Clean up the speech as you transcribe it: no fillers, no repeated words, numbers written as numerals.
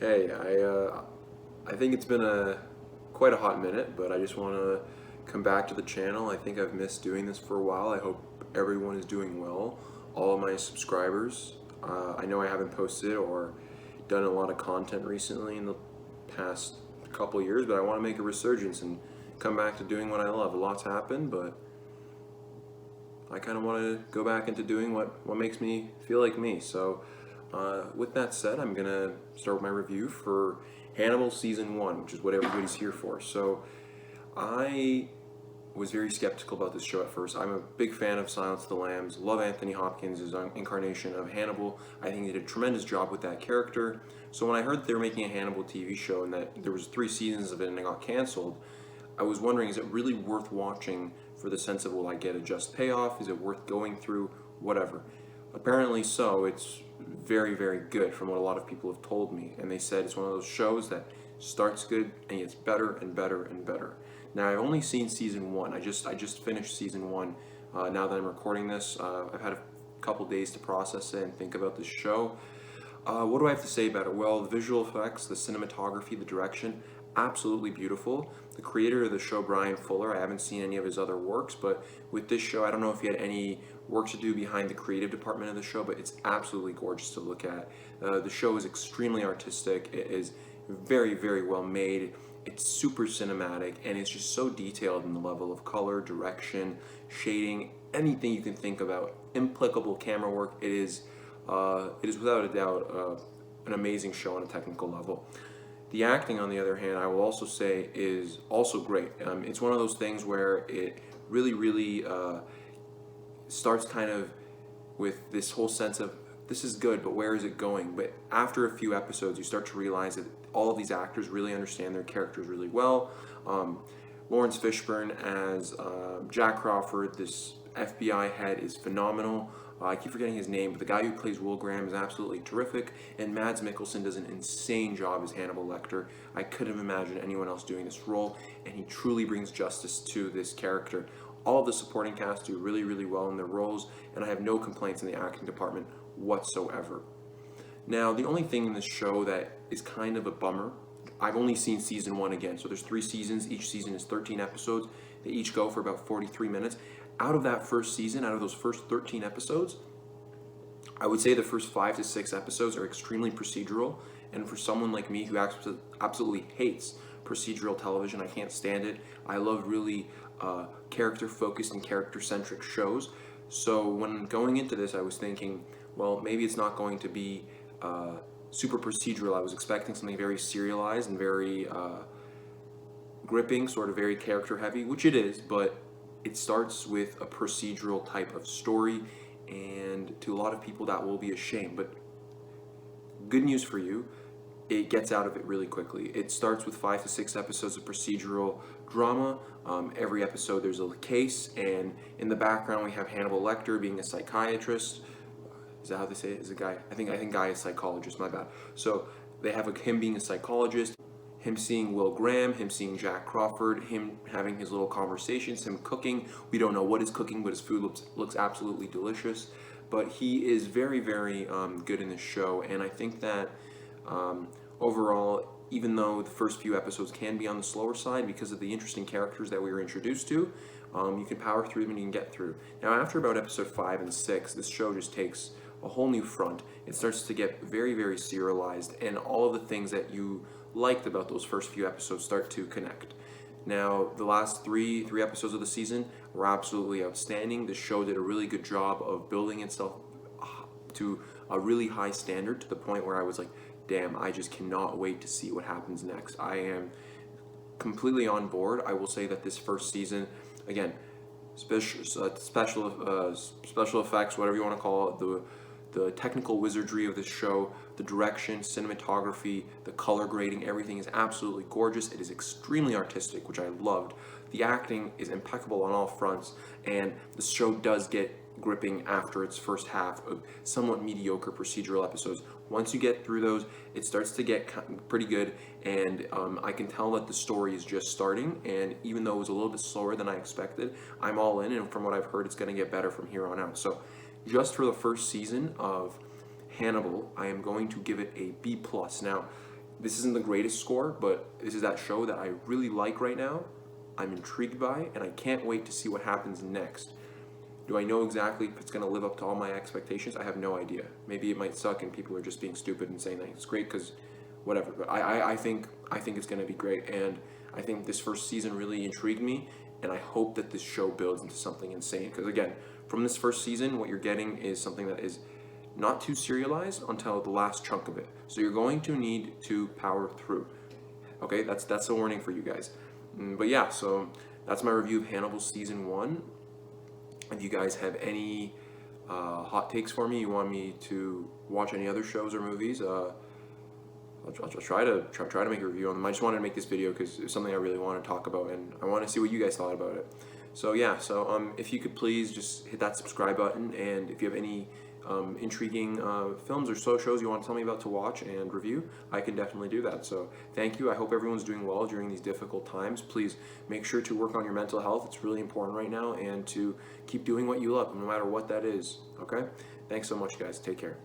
Hey, I think it's been quite a hot minute, but I just want to come back to the channel. I think I've missed doing this for a while. I hope everyone is doing well. All of my subscribers. I know I haven't posted or done a lot of content recently in the past couple years, but I want to make a resurgence and come back to doing what I love. A lot's happened, but I kind of want to go back into doing what makes me feel like me. So, with that said, I'm going to start with my review for Hannibal Season 1, which is what everybody's here for. So, I was very skeptical about this show at first. I'm a big fan of Silence of the Lambs, love Anthony Hopkins' incarnation of Hannibal. I think he did a tremendous job with that character. So, when I heard that they were making a Hannibal TV show and that there was 3 seasons of it and it got canceled, I was wondering, is it really worth watching for the sense of, will I get a just payoff? Is it worth going through? Whatever. Apparently so. It's very, very good from what a lot of people have told me. And they said it's one of those shows that starts good and gets better and better and better. Now, I've only seen season 1. I just finished season 1 now that I'm recording this. I've had a couple days to process it and think about this show. What do I have to say about it? Well, the visual effects, the cinematography, the direction, absolutely beautiful. The creator of the show, Brian Fuller, I haven't seen any of his other works, but with this show, I don't know if he had any work to do behind the creative department of the show, but it's absolutely gorgeous to look at. The show is extremely artistic. It is very, very well made. It's super cinematic, and it's just so detailed in the level of color, direction, shading, anything you can think about. Impeccable camera work. It is without a doubt an amazing show on a technical level. The acting, on the other hand, I will also say is also great. It's one of those things where it really, really starts kind of with this whole sense of this is good, but where is it going? But after a few episodes, you start to realize that all of these actors really understand their characters really well. Lawrence Fishburne as Jack Crawford, this FBI head, is phenomenal. I keep forgetting his name, but the guy who plays Will Graham is absolutely terrific, and Mads Mikkelsen does an insane job as Hannibal Lecter. I couldn't imagine anyone else doing this role, and he truly brings justice to this character. All of the supporting cast do really, really well in their roles, and I have no complaints in the acting department whatsoever. Now, the only thing in this show that is kind of a bummer, I've only seen season 1 again, so there's 3 seasons. Each season is 13 episodes. They each go for about 43 minutes. Out of that first season, out of those first 13 episodes, I would say the first 5 to 6 episodes are extremely procedural. And for someone like me who absolutely hates procedural television, I can't stand it. I love really character-focused and character-centric shows. So when going into this, I was thinking, well, maybe it's not going to be super procedural. I was expecting something very serialized and very gripping, sort of very character-heavy, which it is, but it starts with a procedural type of story, and to a lot of people that will be a shame, but good news for you, it gets out of it really quickly. It starts with 5 to 6 episodes of procedural drama. Every episode there's a case, and in the background we have Hannibal Lecter being a psychiatrist. Is that how they say it? Is a guy? I think guy is psychologist, my bad. So they have him being a psychologist, him seeing Will Graham, him seeing Jack Crawford, him having his little conversations, him cooking. We don't know what he's cooking, but his food looks absolutely delicious. But he is very, very good in this show, and I think that overall, even though the first few episodes can be on the slower side because of the interesting characters that we were introduced to, you can power through them and you can get through. Now, after about episode 5 and 6, this show just takes a whole new front. It starts to get very, very serialized, and all of the things that you liked about those first few episodes start to connect. Now, the last three episodes of the season were absolutely outstanding. The show did a really good job of building itself to a really high standard, to the point where I was like, damn, I just cannot wait to see what happens next. I am completely on board. I will say that this first season, again, special effects, whatever you want to call it, the technical wizardry of this show, the direction, cinematography, the color grading, everything is absolutely gorgeous. It is extremely artistic, which I loved. The acting is impeccable on all fronts, and the show does get gripping after its first half of somewhat mediocre procedural episodes. Once you get through those, it starts to get pretty good, and I can tell that the story is just starting, and even though it was a little bit slower than I expected, I'm all in, and from what I've heard, it's going to get better from here on out. So just for the first season of Hannibal, I am going to give it a B+. Now, this isn't the greatest score, but this is that show that I really like right now. I'm intrigued by, and I can't wait to see what happens next. Do I know exactly if it's going to live up to all my expectations? I have no idea. Maybe it might suck and people are just being stupid and saying that it's great because whatever. But I think it's going to be great, and I think this first season really intrigued me, and I hope that this show builds into something insane. Because again, from this first season, what you're getting is something that is not too serialized until the last chunk of it. So you're going to need to power through. Okay, that's a warning for you guys. But yeah, so that's my review of Hannibal season 1. If you guys have any hot takes for me, you want me to watch any other shows or movies, I'll try to make a review on them. I just wanted to make this video because it's something I really want to talk about, and I want to see what you guys thought about it. So yeah, if you could please just hit that subscribe button, and if you have any intriguing films or shows you want to tell me about to watch and review, I can definitely do that. So thank you. I hope everyone's doing well during these difficult times. Please make sure to work on your mental health. It's really important right now, and to keep doing what you love, no matter what that is. Okay? Thanks so much, guys. Take care.